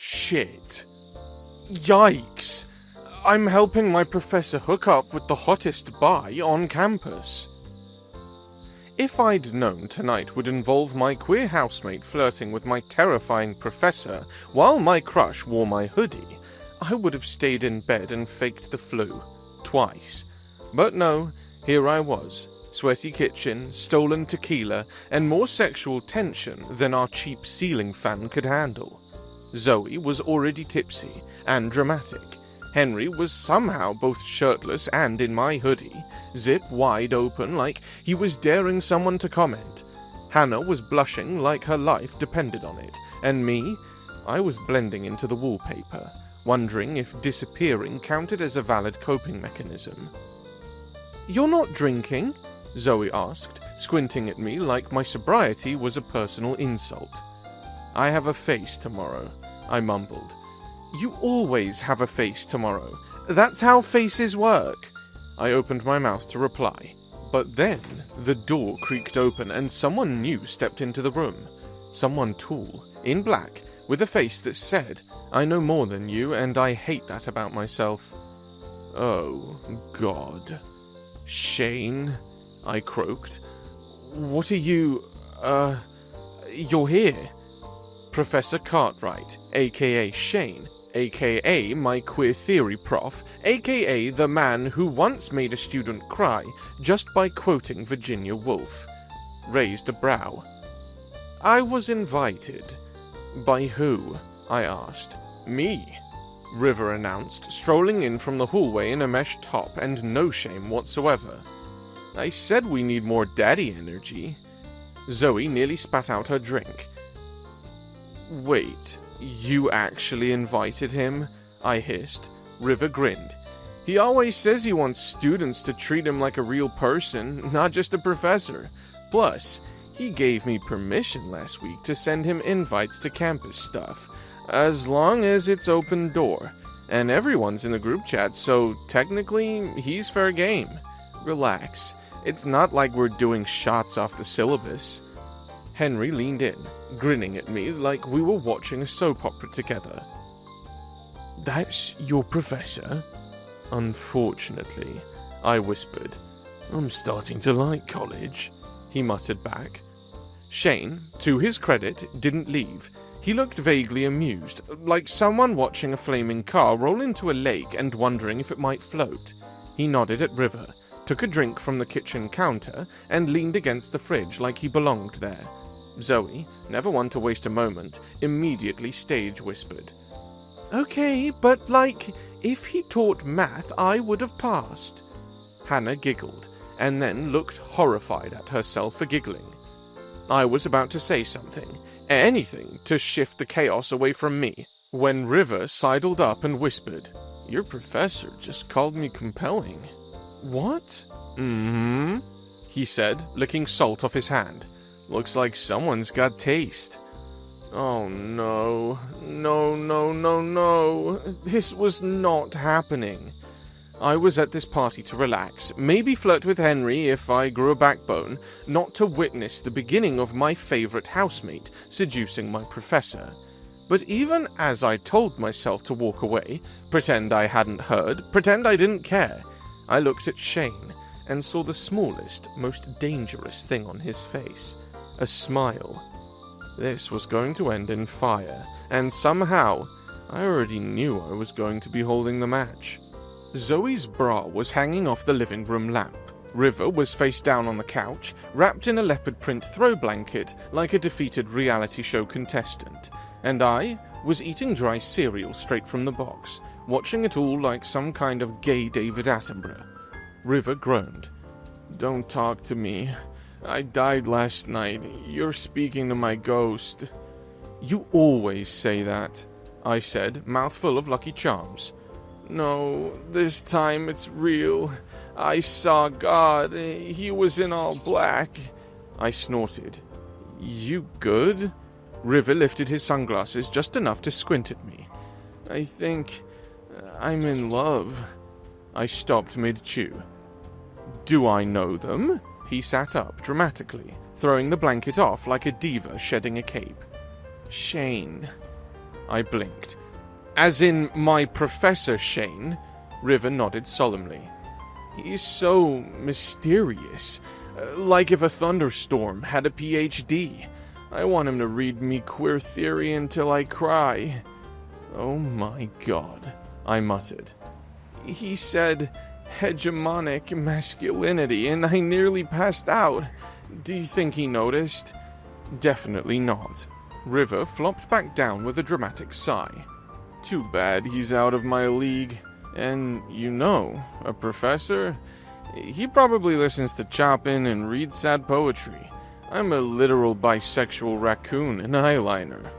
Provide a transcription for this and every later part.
Shit. Yikes. I'm helping my professor hook up with the hottest bi on campus. If I'd known tonight would involve my queer housemate flirting with my terrifying professor while my crush wore my hoodie, I would have stayed in bed and faked the flu. Twice. But no, here I was. Sweaty kitchen, stolen tequila, and more sexual tension than our cheap ceiling fan could handle. Zoe was already tipsy and dramatic. Henry was somehow both shirtless and in my hoodie, zip wide open like he was daring someone to comment. Hannah was blushing like her life depended on it, and me, I was blending into the wallpaper, wondering if disappearing counted as a valid coping mechanism. "You're not drinking?" Zoe asked, squinting at me like my sobriety was a personal insult. "I have a face tomorrow," I mumbled. "You always have a face tomorrow. That's how faces work." I opened my mouth to reply, but then the door creaked open and someone new stepped into the room. Someone tall, in black, with a face that said, "I know more than you, and I hate that about myself." Oh, God. "Shane," I croaked. "What are you, you're here." Professor Cartwright, aka Shane, aka my queer theory prof, aka the man who once made a student cry just by quoting Virginia Woolf, raised a brow. "I was invited." "By who?" I asked. "Me," River announced, strolling in from the hallway in a mesh top and no shame whatsoever. "I said we need more daddy energy." Zoe nearly spat out her drink. "Wait, you actually invited him?" I hissed. River grinned. "He always says he wants students to treat him like a real person, not just a professor. Plus, he gave me permission last week to send him invites to campus stuff, as long as it's open door. And everyone's in the group chat, so technically, he's fair game. Relax. It's not like we're doing shots off the syllabus." Henry leaned in, grinning at me like we were watching a soap opera together. "That's your professor?" "Unfortunately," I whispered. "I'm starting to like college," he muttered back. Shane, to his credit, didn't leave. He looked vaguely amused, like someone watching a flaming car roll into a lake and wondering if it might float. He nodded at River, took a drink from the kitchen counter, and leaned against the fridge like he belonged there. Zoe, never one to waste a moment, immediately stage whispered, "Okay, but if he taught math, I would have passed." Hannah giggled, and then looked horrified at herself for giggling. I was about to say something, anything to shift the chaos away from me, when River sidled up and whispered, "Your professor just called me compelling." "What?" "Mm-hmm," he said, licking salt off his hand. "Looks like someone's got taste." Oh no, no. This was not happening. I was at this party to relax, maybe flirt with Henry if I grew a backbone, not to witness the beginning of my favorite housemate seducing my professor. But even as I told myself to walk away, pretend I hadn't heard, pretend I didn't care, I looked at Shane and saw the smallest, most dangerous thing on his face. A smile. This was going to end in fire, and somehow, I already knew I was going to be holding the match. Zoe's bra was hanging off the living room lamp. River was face down on the couch, wrapped in a leopard print throw blanket like a defeated reality show contestant, and I was eating dry cereal straight from the box, watching it all like some kind of gay David Attenborough. River groaned. "Don't talk to me. I died last night. You're speaking to my ghost." "You always say that," I said, mouthful of Lucky Charms. "No, this time it's real. I saw God. He was in all black." I snorted. "You good?" River lifted his sunglasses just enough to squint at me. "I think I'm in love." I stopped mid-chew. "Do I know them?" He sat up dramatically, throwing the blanket off like a diva shedding a cape. "Shane." I blinked. As in my Professor Shane? River nodded solemnly. He's so mysterious. Like if a thunderstorm had a PhD. I want him to read me queer theory until I cry. Oh my God, I muttered. He said hegemonic masculinity and I nearly passed out. Do you think he noticed? Definitely not. River flopped back down with a dramatic sigh. Too bad he's out of my league. And, a professor? He probably listens to Chopin and reads sad poetry. I'm a literal bisexual raccoon in eyeliner.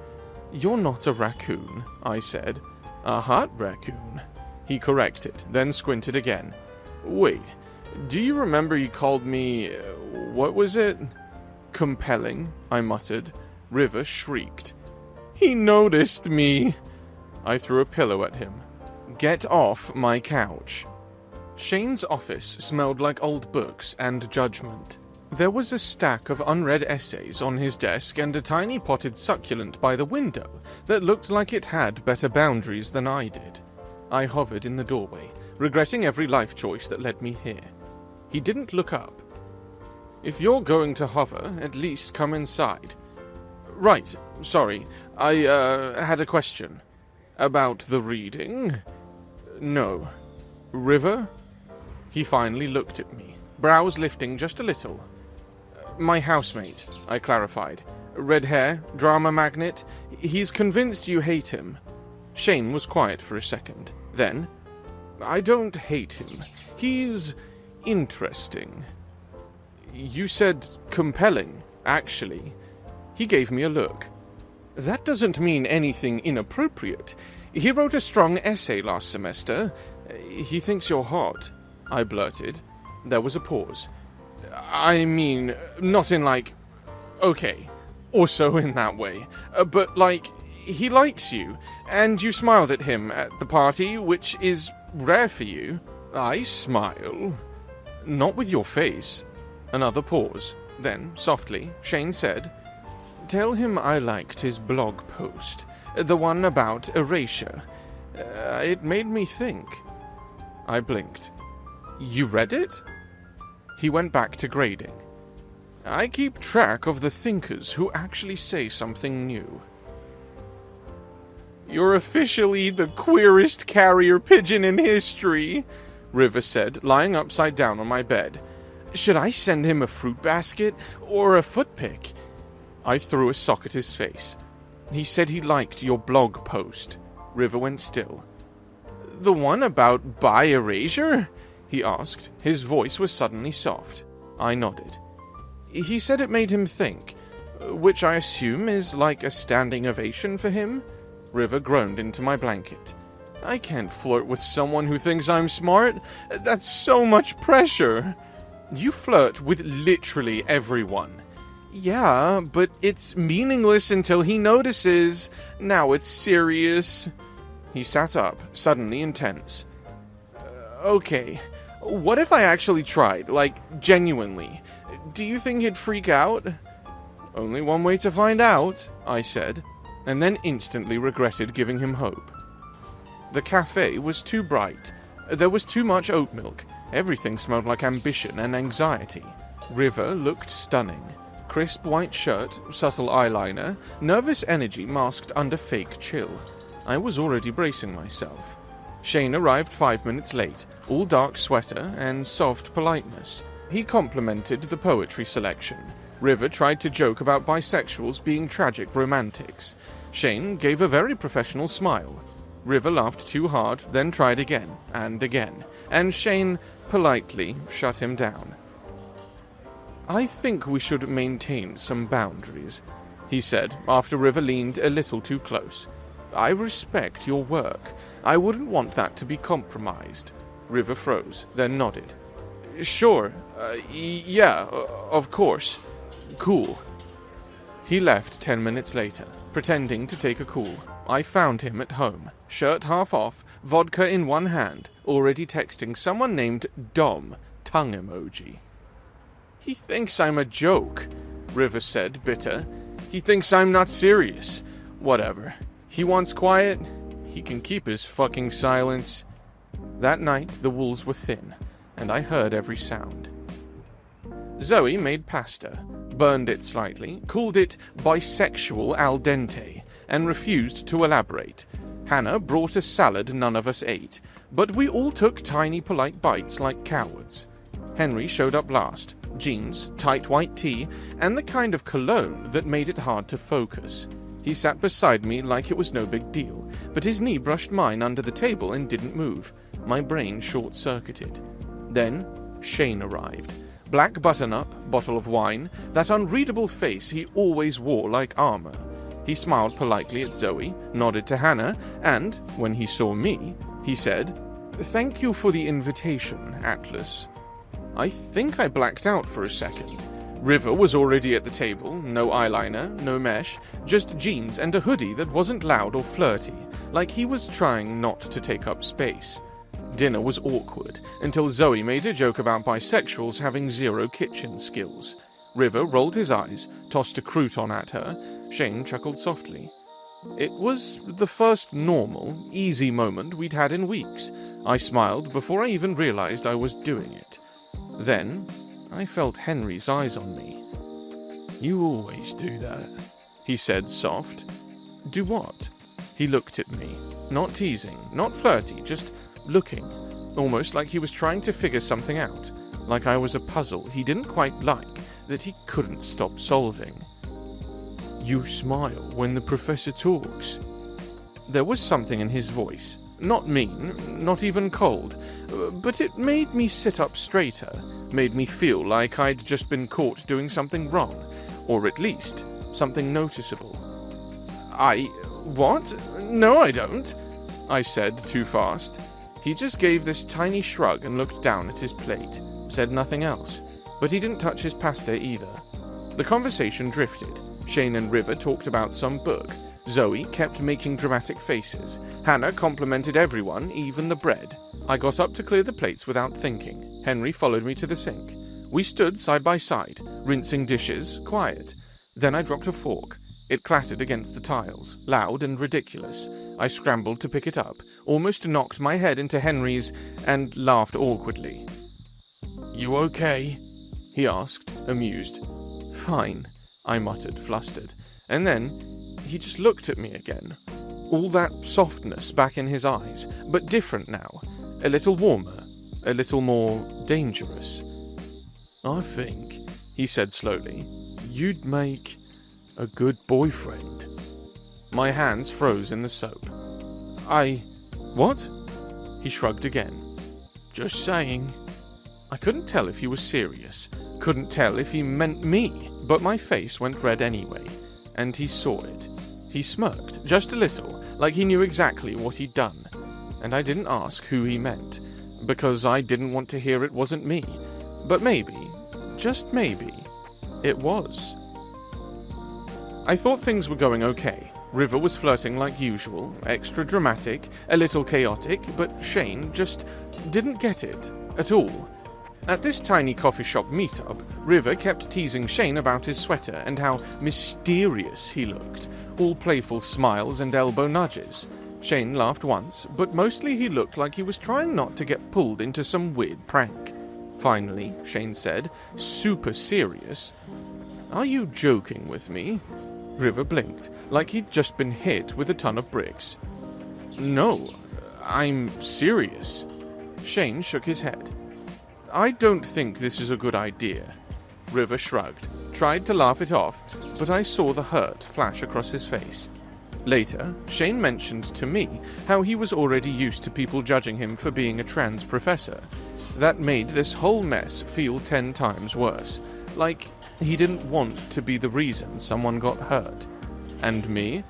You're not a raccoon, I said. A hot raccoon. He corrected, then squinted again. Wait, do you remember you called me... what was it? Compelling, I muttered. River shrieked. He noticed me! I threw a pillow at him. Get off my couch. Shane's office smelled like old books and judgment. There was a stack of unread essays on his desk and a tiny potted succulent by the window that looked like it had better boundaries than I did. I hovered in the doorway, regretting every life choice that led me here. He didn't look up. If you're going to hover, at least come inside. Right, sorry, I had a question. About the reading? No. River? He finally looked at me, brows lifting just a little. My housemate, I clarified. Red hair, drama magnet. He's convinced you hate him. Shane was quiet for a second. Then, I don't hate him. He's interesting. You said compelling, actually. He gave me a look. That doesn't mean anything inappropriate. He wrote a strong essay last semester. He thinks you're hot, I blurted. There was a pause. I mean, not in like... Okay, also in that way. But like, he likes you, and you smiled at him at the party, which is rare for you. I smile. Not with your face. Another pause. Then, softly, Shane said... Tell him I liked his blog post, the one about erasure. It made me think. I blinked. You read it? He went back to grading. I keep track of the thinkers who actually say something new. You're officially the queerest carrier pigeon in history, River said, lying upside down on my bed. Should I send him a fruit basket or a foot pick? I threw a sock at his face. He said he liked your blog post. River went still. The one about bi erasure? He asked. His voice was suddenly soft. I nodded. He said it made him think, which I assume is like a standing ovation for him? River groaned into my blanket. I can't flirt with someone who thinks I'm smart. That's so much pressure. You flirt with literally everyone. Yeah, but it's meaningless until he notices. Now it's serious. He sat up, suddenly intense. Okay, what if I actually tried, like, genuinely? Do you think he'd freak out? Only one way to find out, I said, and then instantly regretted giving him hope. The cafe was too bright. There was too much oat milk. Everything smelled like ambition and anxiety. River looked stunning. Crisp white shirt, subtle eyeliner, nervous energy masked under fake chill. I was already bracing myself. Shane arrived 5 minutes late, all dark sweater and soft politeness. He complimented the poetry selection. River tried to joke about bisexuals being tragic romantics. Shane gave a very professional smile. River laughed too hard, then tried again, and Shane politely shut him down. I think we should maintain some boundaries, he said, after River leaned a little too close. I respect your work. I wouldn't want that to be compromised. River froze, then nodded. Sure, yeah, of course. Cool. He left 10 minutes later, pretending to take a cool. I found him at home, shirt half off, vodka in one hand, already texting someone named Dom, tongue emoji. He thinks I'm a joke, River said, bitter. He thinks I'm not serious. Whatever. He wants quiet, he can keep his fucking silence. That night, the walls were thin, and I heard every sound. Zoe made pasta, burned it slightly, called it bisexual al dente, and refused to elaborate. Hannah brought a salad none of us ate, but we all took tiny polite bites like cowards. Henry showed up last, jeans, tight white tee, and the kind of cologne that made it hard to focus. He sat beside me like it was no big deal, but his knee brushed mine under the table and didn't move. My brain short-circuited. Then Shane arrived. Black button-up, bottle of wine, that unreadable face he always wore like armor. He smiled politely at Zoe, nodded to Hannah, and, when he saw me, he said, "Thank you for the invitation, Atlas." I think I blacked out for a second. River was already at the table, no eyeliner, no mesh, just jeans and a hoodie that wasn't loud or flirty, like he was trying not to take up space. Dinner was awkward, until Zoe made a joke about bisexuals having zero kitchen skills. River rolled his eyes, tossed a crouton at her. Shane chuckled softly. It was the first normal, easy moment we'd had in weeks. I smiled before I even realized I was doing it. Then, I felt Henry's eyes on me. "You always do that," he said soft. "Do what?" He looked at me. Not teasing, not flirty, just looking. Almost like he was trying to figure something out. Like I was a puzzle he didn't quite like, that he couldn't stop solving. "You smile when the professor talks." There was something in his voice. Not mean, not even cold, but it made me sit up straighter, made me feel like I'd just been caught doing something wrong, or at least something noticeable. What? No, I don't," I said too fast. He just gave this tiny shrug and looked down at his plate, said nothing else, but he didn't touch his pasta either. The conversation drifted. Shane and River talked about some book. Zoe kept making dramatic faces. Hannah complimented everyone, even the bread. I got up to clear the plates without thinking. Henry followed me to the sink. We stood side by side, rinsing dishes, quiet. Then I dropped a fork. It clattered against the tiles, loud and ridiculous. I scrambled to pick it up, almost knocked my head into Henry's, and laughed awkwardly. "You okay?" he asked, amused. "Fine," I muttered, flustered. And then he just looked at me again. All that softness back in his eyes, but different now. A little warmer, a little more dangerous. "I think," he said slowly, "you'd make a good boyfriend." My hands froze in the soap. What? He shrugged again. "Just saying." I couldn't tell if he was serious, couldn't tell if he meant me, but my face went red anyway, and he saw it. He smirked, just a little, like he knew exactly what he'd done. And I didn't ask who he meant, because I didn't want to hear it wasn't me. But maybe, just maybe, it was. I thought things were going okay. River was flirting like usual, extra dramatic, a little chaotic, but Shane just didn't get it at all. At this tiny coffee shop meetup, River kept teasing Shane about his sweater and how mysterious he looked, all playful smiles and elbow nudges. Shane laughed once, but mostly he looked like he was trying not to get pulled into some weird prank. Finally, Shane said, super serious, "Are you joking with me?" River blinked, like he'd just been hit with a ton of bricks. "No, I'm serious." Shane shook his head. "I don't think this is a good idea." River shrugged, tried to laugh it off, but I saw the hurt flash across his face. Later, Shane mentioned to me how he was already used to people judging him for being a trans professor. That made this whole mess feel 10 times worse, like he didn't want to be the reason someone got hurt. And me?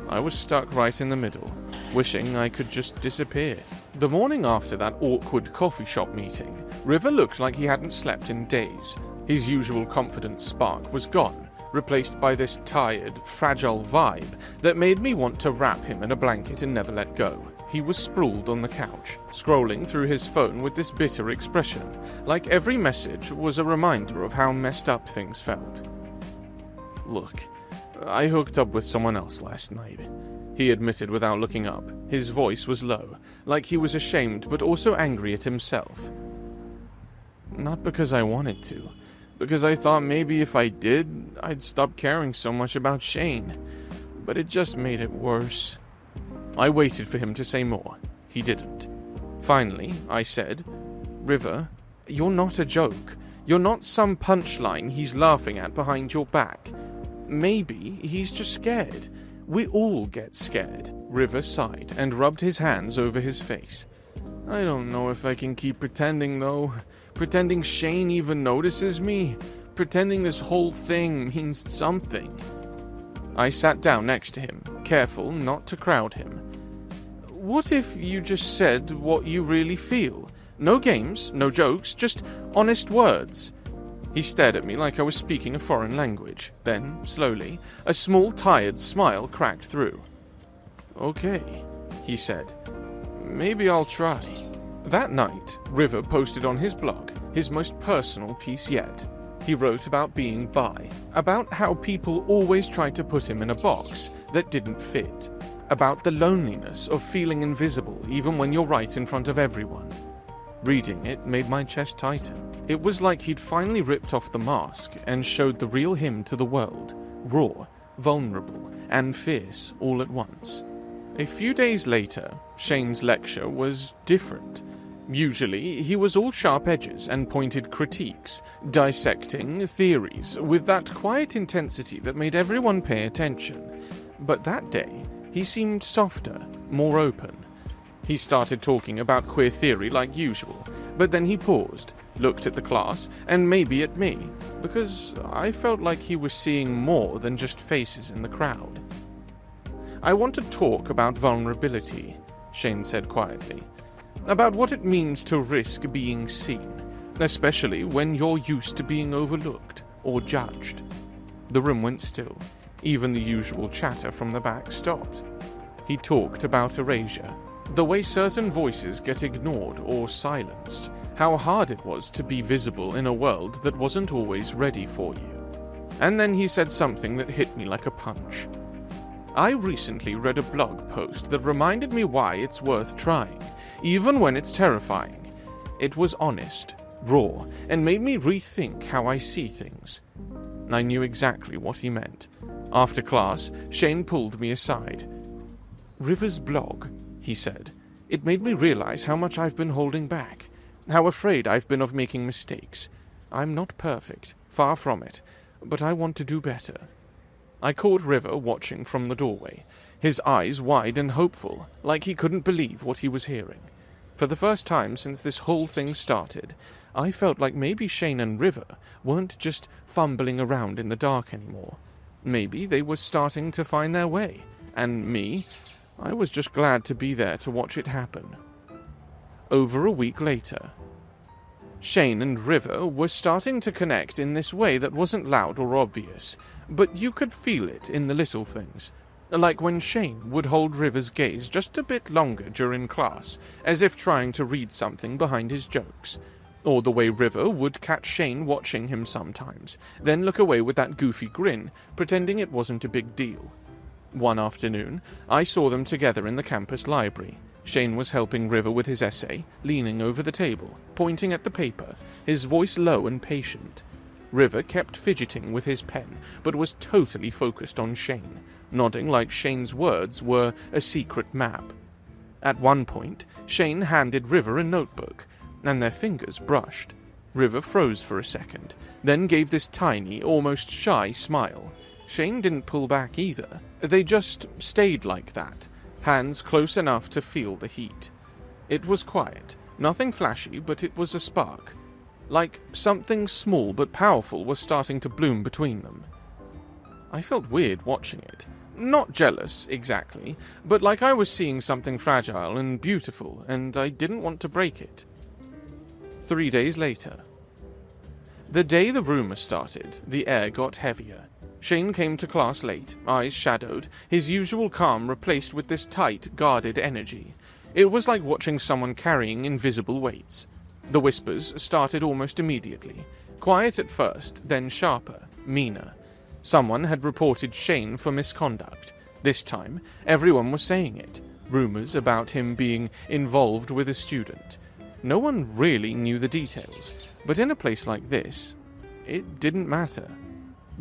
I was stuck right in the middle, wishing I could just disappear. The morning after that awkward coffee shop meeting, River looked like he hadn't slept in days. His usual confident spark was gone, replaced by this tired, fragile vibe that made me want to wrap him in a blanket and never let go. He was sprawled on the couch, scrolling through his phone with this bitter expression, like every message was a reminder of how messed up things felt. "Look, I hooked up with someone else last night," he admitted without looking up. His voice was low, like he was ashamed but also angry at himself. Not because I wanted to, because I thought maybe if I did, I'd stop caring so much about Shane. But it just made it worse. I waited for him to say more. He didn't. Finally, I said, River, you're not a joke. You're not some punchline he's laughing at behind your back. Maybe he's just scared. We all get scared. River sighed and rubbed his hands over his face. I don't know if I can keep pretending, though. Pretending Shane even notices me. Pretending this whole thing means something. I sat down next to him, careful not to crowd him. What if you just said what you really feel? No games, no jokes, just honest words. He stared at me like I was speaking a foreign language. Then, slowly, a small, tired smile cracked through. Okay, he said. Maybe I'll try. That night, River posted on his blog his most personal piece yet. He wrote about being bi, about how people always tried to put him in a box that didn't fit, about the loneliness of feeling invisible even when you're right in front of everyone. Reading it made my chest tighten. It was like he'd finally ripped off the mask and showed the real him to the world, raw, vulnerable, and fierce all at once. A few days later, Shane's lecture was different. Usually, he was all sharp edges and pointed critiques, dissecting theories with that quiet intensity that made everyone pay attention. But that day, he seemed softer, more open. He started talking about queer theory like usual, but then he paused, looked at the class, and maybe at me, because I felt like he was seeing more than just faces in the crowd. I want to talk about vulnerability, Shane said quietly, about what it means to risk being seen, especially when you're used to being overlooked or judged. The room went still. Even the usual chatter from the back stopped. He talked about erasure, the way certain voices get ignored or silenced, how hard it was to be visible in a world that wasn't always ready for you. And then he said something that hit me like a punch. I recently read a blog post that reminded me why it's worth trying, even when it's terrifying. It was honest, raw, and made me rethink how I see things. I knew exactly what he meant. After class, Shane pulled me aside. River's blog, he said. It made me realize how much I've been holding back, how afraid I've been of making mistakes. I'm not perfect, far from it, but I want to do better. I caught River watching from the doorway, his eyes wide and hopeful, like he couldn't believe what he was hearing. For the first time since this whole thing started, I felt like maybe Shane and River weren't just fumbling around in the dark anymore. Maybe they were starting to find their way, and me, I was just glad to be there to watch it happen. Over a week later, Shane and River were starting to connect in this way that wasn't loud or obvious, but you could feel it in the little things, like when Shane would hold River's gaze just a bit longer during class, as if trying to read something behind his jokes. Or the way River would catch Shane watching him sometimes, then look away with that goofy grin, pretending it wasn't a big deal. One afternoon, I saw them together in the campus library. Shane was helping River with his essay, leaning over the table, pointing at the paper, his voice low and patient. River kept fidgeting with his pen, but was totally focused on Shane, nodding like Shane's words were a secret map. At one point, Shane handed River a notebook, and their fingers brushed. River froze for a second, then gave this tiny, almost shy smile. Shane didn't pull back either. They just stayed like that, hands close enough to feel the heat. It was quiet, nothing flashy, but it was a spark. Like something small but powerful was starting to bloom between them. I felt weird watching it. Not jealous, exactly, but like I was seeing something fragile and beautiful, and I didn't want to break it. 3 days later. The day the rumor started, the air got heavier. Shane came to class late, eyes shadowed, his usual calm replaced with this tight, guarded energy. It was like watching someone carrying invisible weights. The whispers started almost immediately. Quiet at first, then sharper, meaner. Someone had reported Shane for misconduct. This time, everyone was saying it. Rumors about him being involved with a student. No one really knew the details, but in a place like this, it didn't matter.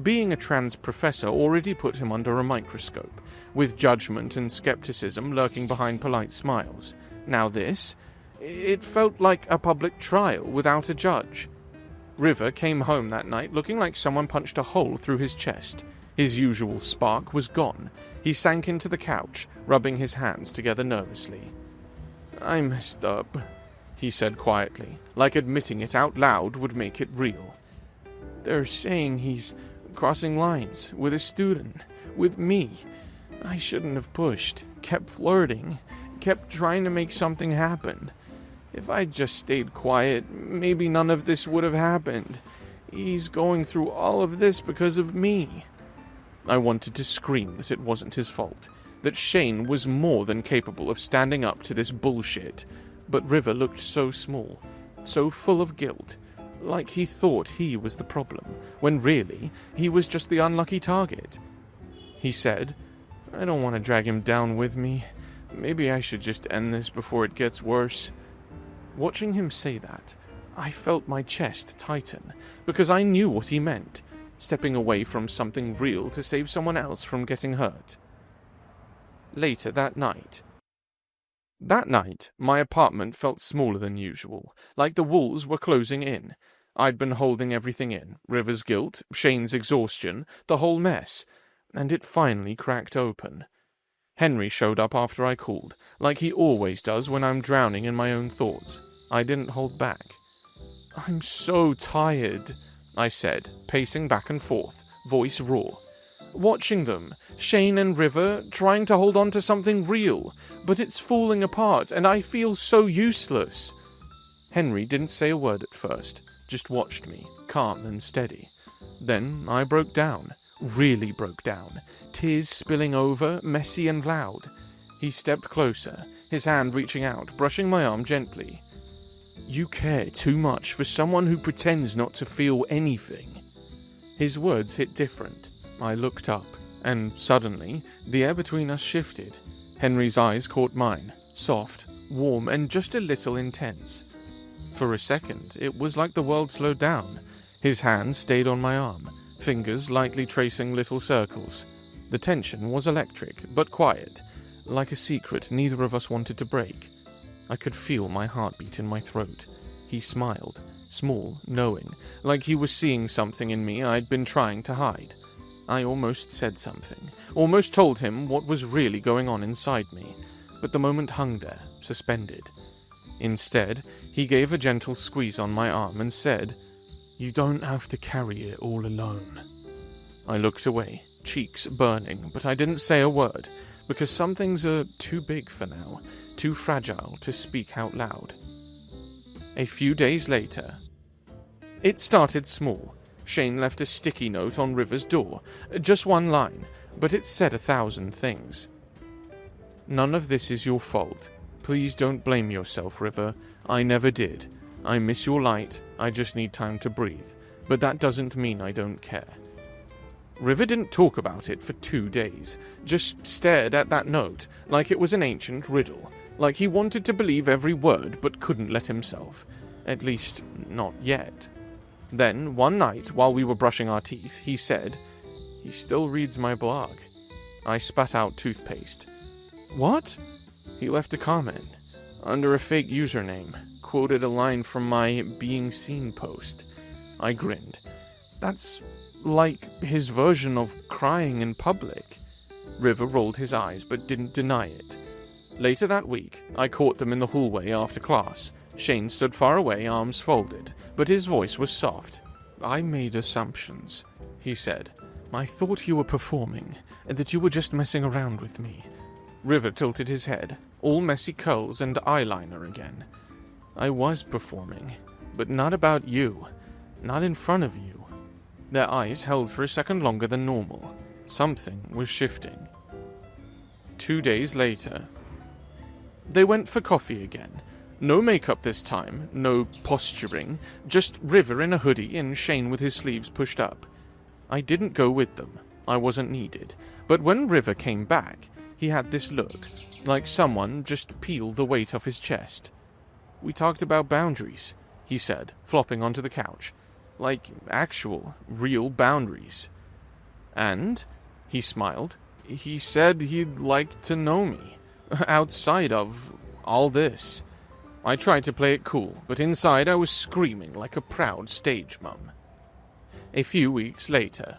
Being a trans professor already put him under a microscope, with judgment and skepticism lurking behind polite smiles. Now this, it felt like a public trial without a judge. River came home that night looking like someone punched a hole through his chest. His usual spark was gone. He sank into the couch, rubbing his hands together nervously. "I messed up," he said quietly, like admitting it out loud would make it real. "They're saying he's crossing lines with a student, with me. I shouldn't have pushed, kept flirting, kept trying to make something happen. If I'd just stayed quiet, maybe none of this would have happened. He's going through all of this because of me." I wanted to scream that it wasn't his fault, that Shane was more than capable of standing up to this bullshit, but River looked so small, so full of guilt, like he thought he was the problem, when really, he was just the unlucky target. He said, "I don't want to drag him down with me. Maybe I should just end this before it gets worse." Watching him say that, I felt my chest tighten, because I knew what he meant, stepping away from something real to save someone else from getting hurt. Later that night, my apartment felt smaller than usual, like the walls were closing in. I'd been holding everything in, River's guilt, Shane's exhaustion, the whole mess, and it finally cracked open. Henry showed up after I called, like he always does when I'm drowning in my own thoughts. I didn't hold back. "I'm so tired," I said, pacing back and forth, voice raw. "Watching them, Shane and River, trying to hold on to something real, but it's falling apart and I feel so useless." Henry didn't say a word at first, just watched me, calm and steady. Then I broke down, really broke down, tears spilling over, messy and loud. He stepped closer, his hand reaching out, brushing my arm gently. "You care too much for someone who pretends not to feel anything." His words hit different. I looked up, and suddenly, the air between us shifted. Henry's eyes caught mine, soft, warm, and just a little intense. For a second, it was like the world slowed down. His hand stayed on my arm, fingers lightly tracing little circles. The tension was electric, but quiet, like a secret neither of us wanted to break. I could feel my heartbeat in my throat. He smiled, small, knowing, like he was seeing something in me I'd been trying to hide. I almost said something, almost told him what was really going on inside me, but the moment hung there, suspended. Instead, he gave a gentle squeeze on my arm and said, "You don't have to carry it all alone." I looked away, cheeks burning, but I didn't say a word, because some things are too big for now, too fragile to speak out loud. A few days later, it started small. Shane left a sticky note on River's door, just one line, but it said 1,000 things. "None of this is your fault. Please don't blame yourself, River. I never did. I miss your light. I just need time to breathe. But that doesn't mean I don't care." River didn't talk about it for 2 days, just stared at that note like it was an ancient riddle, like he wanted to believe every word but couldn't let himself. At least, not yet. Then, one night, while we were brushing our teeth, he said, "He still reads my blog." I spat out toothpaste. "What?" He left a comment, under a fake username, quoted a line from my Being Seen post. I grinned. That's like his version of crying in public. River rolled his eyes but didn't deny it. Later that week, I caught them in the hallway after class. Shane stood far away, arms folded, but his voice was soft. "I made assumptions," he said. "I thought you were performing, and that you were just messing around with me." River tilted his head, all messy curls and eyeliner again. "I was performing, but not about you. Not in front of you." Their eyes held for a second longer than normal. Something was shifting. 2 days later, they went for coffee again. No makeup this time, no posturing, just River in a hoodie and Shane with his sleeves pushed up. I didn't go with them. I wasn't needed, but when River came back, he had this look, like someone just peeled the weight off his chest. "We talked about boundaries," he said, flopping onto the couch. "Like actual, real boundaries. And," he smiled, "he said he'd like to know me, outside of all this." I tried to play it cool, but inside I was screaming like a proud stage mum. A few weeks later.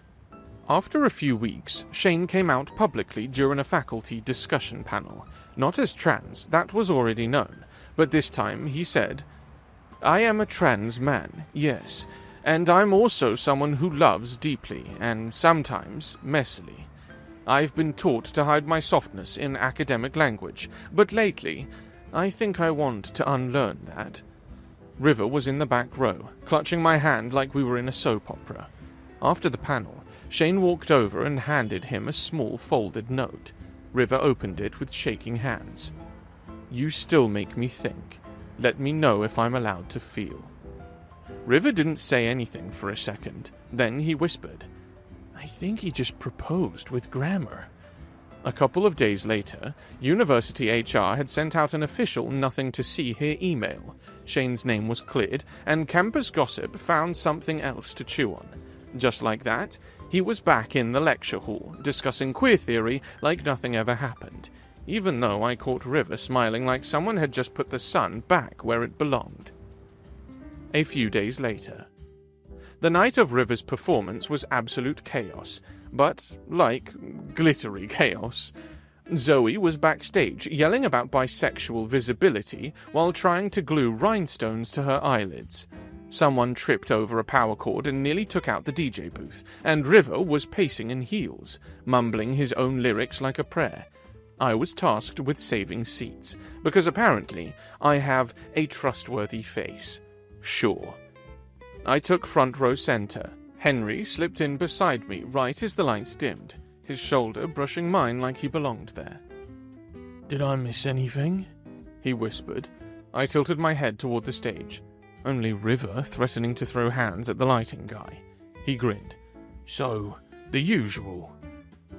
After a few weeks, Shane came out publicly during a faculty discussion panel. Not as trans, that was already known, but this time he said, "I am a trans man, yes, and I'm also someone who loves deeply, and sometimes messily. I've been taught to hide my softness in academic language, but lately, I think I want to unlearn that." River was in the back row, clutching my hand like we were in a soap opera. After the panel, Shane walked over and handed him a small folded note. River opened it with shaking hands. "You still make me think. Let me know if I'm allowed to feel." River didn't say anything for a second. Then he whispered, "I think he just proposed with grammar." A couple of days later, University HR had sent out an official nothing to see here email. Shane's name was cleared, and campus gossip found something else to chew on. Just like that, he was back in the lecture hall, discussing queer theory like nothing ever happened, even though I caught River smiling like someone had just put the sun back where it belonged. A few days later. The night of River's performance was absolute chaos, but like glittery chaos. Zoe was backstage, yelling about bisexual visibility while trying to glue rhinestones to her eyelids. Someone tripped over a power cord and nearly took out the DJ booth, and River was pacing in heels, mumbling his own lyrics like a prayer. I was tasked with saving seats, because apparently I have a trustworthy face. Sure. I took front row center. Henry slipped in beside me right as the lights dimmed, his shoulder brushing mine like he belonged there. "Did I miss anything?" he whispered. I tilted my head toward the stage. Only River threatening to throw hands at the lighting guy. He grinned. "So, the usual."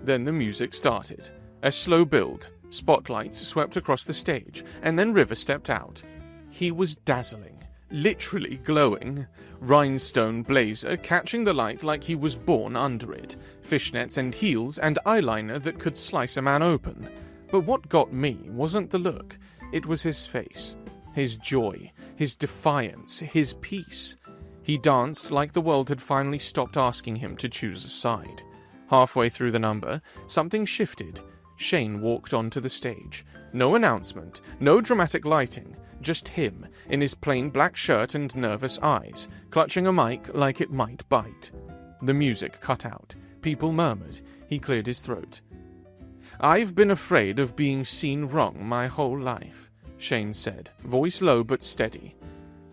Then the music started. A slow build. Spotlights swept across the stage, and then River stepped out. He was dazzling, literally glowing. Rhinestone blazer catching the light like he was born under it. Fishnets and heels and eyeliner that could slice a man open. But what got me wasn't the look. It was his face. His joy, his defiance, his peace. He danced like the world had finally stopped asking him to choose a side. Halfway through the number, something shifted. Shane walked onto the stage. No announcement, no dramatic lighting, just him, in his plain black shirt and nervous eyes, clutching a mic like it might bite. The music cut out. People murmured. He cleared his throat. "I've been afraid of being seen wrong my whole life," Shane said, voice low but steady.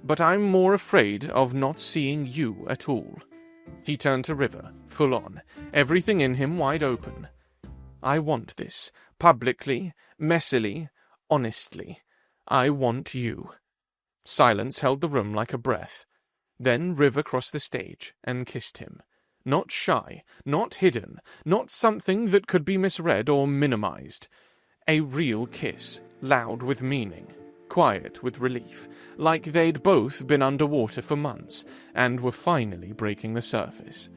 "But I'm more afraid of not seeing you at all." He turned to River, full on, everything in him wide open. "I want this, publicly, messily, honestly. I want you." Silence held the room like a breath. Then River crossed the stage and kissed him. Not shy, not hidden, not something that could be misread or minimized. A real kiss, loud with meaning, quiet with relief, like they'd both been underwater for months and were finally breaking the surface.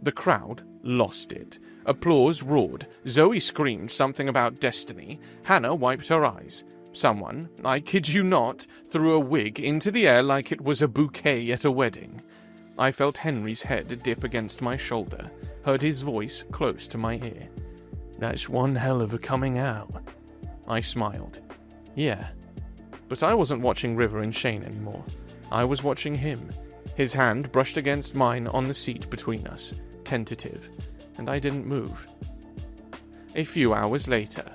The crowd lost it. Applause roared. Zoe screamed something about destiny. Hannah wiped her eyes. Someone, I kid you not, threw a wig into the air like it was a bouquet at a wedding. I felt Henry's head dip against my shoulder, heard his voice close to my ear. "That's one hell of a coming out." I smiled. Yeah. But I wasn't watching River and Shane anymore. I was watching him. His hand brushed against mine on the seat between us, tentative, and I didn't move. A few hours later.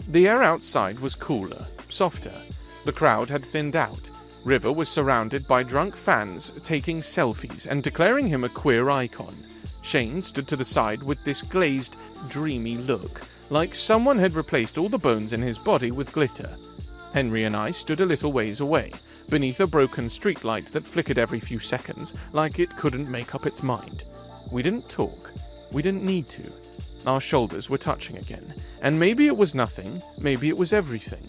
The air outside was cooler, softer. The crowd had thinned out. River was surrounded by drunk fans taking selfies and declaring him a queer icon. Shane stood to the side with this glazed, dreamy look, like someone had replaced all the bones in his body with glitter. Henry and I stood a little ways away, beneath a broken streetlight that flickered every few seconds, like it couldn't make up its mind. We didn't talk. We didn't need to. Our shoulders were touching again, and maybe it was nothing, maybe it was everything.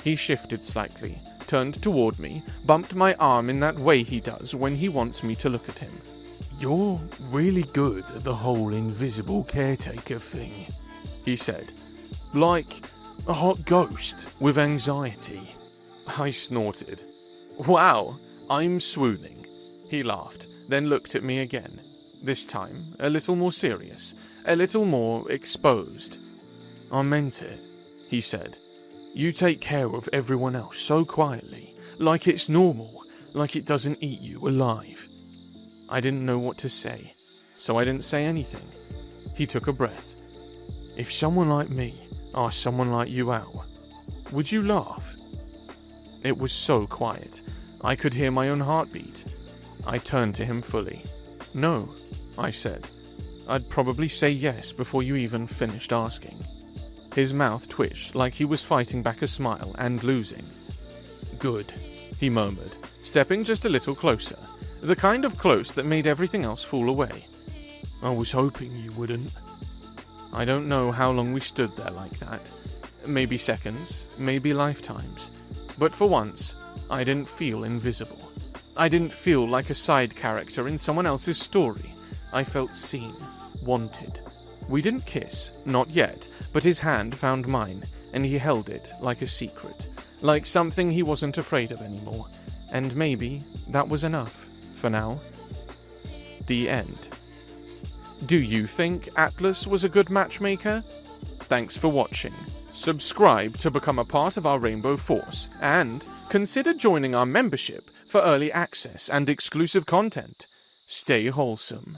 He shifted slightly, turned toward me, bumped my arm in that way he does when he wants me to look at him. "You're really good at the whole invisible caretaker thing," he said. "Like a hot ghost with anxiety." I snorted. "Wow, I'm swooning." He laughed, then looked at me again. This time, a little more serious, a little more exposed. "I meant it," he said. "You take care of everyone else so quietly, like it's normal, like it doesn't eat you alive." I didn't know what to say, so I didn't say anything. He took a breath. "If someone like me asked someone like you out, would you laugh?" It was so quiet. I could hear my own heartbeat. I turned to him fully. "No," I said. "I'd probably say yes before you even finished asking." His mouth twitched like he was fighting back a smile and losing. "Good," he murmured, stepping just a little closer, the kind of close that made everything else fall away. "I was hoping you wouldn't." I don't know how long we stood there like that. Maybe seconds, maybe lifetimes. But for once, I didn't feel invisible. I didn't feel like a side character in someone else's story. I felt seen, wanted. We didn't kiss, not yet, but his hand found mine, and he held it like a secret, like something he wasn't afraid of anymore. And maybe that was enough, for now. The end. Do you think Atlas was a good matchmaker? Thanks for watching. Subscribe to become a part of our Rainbow Force, and consider joining our membership for early access and exclusive content. Stay wholesome.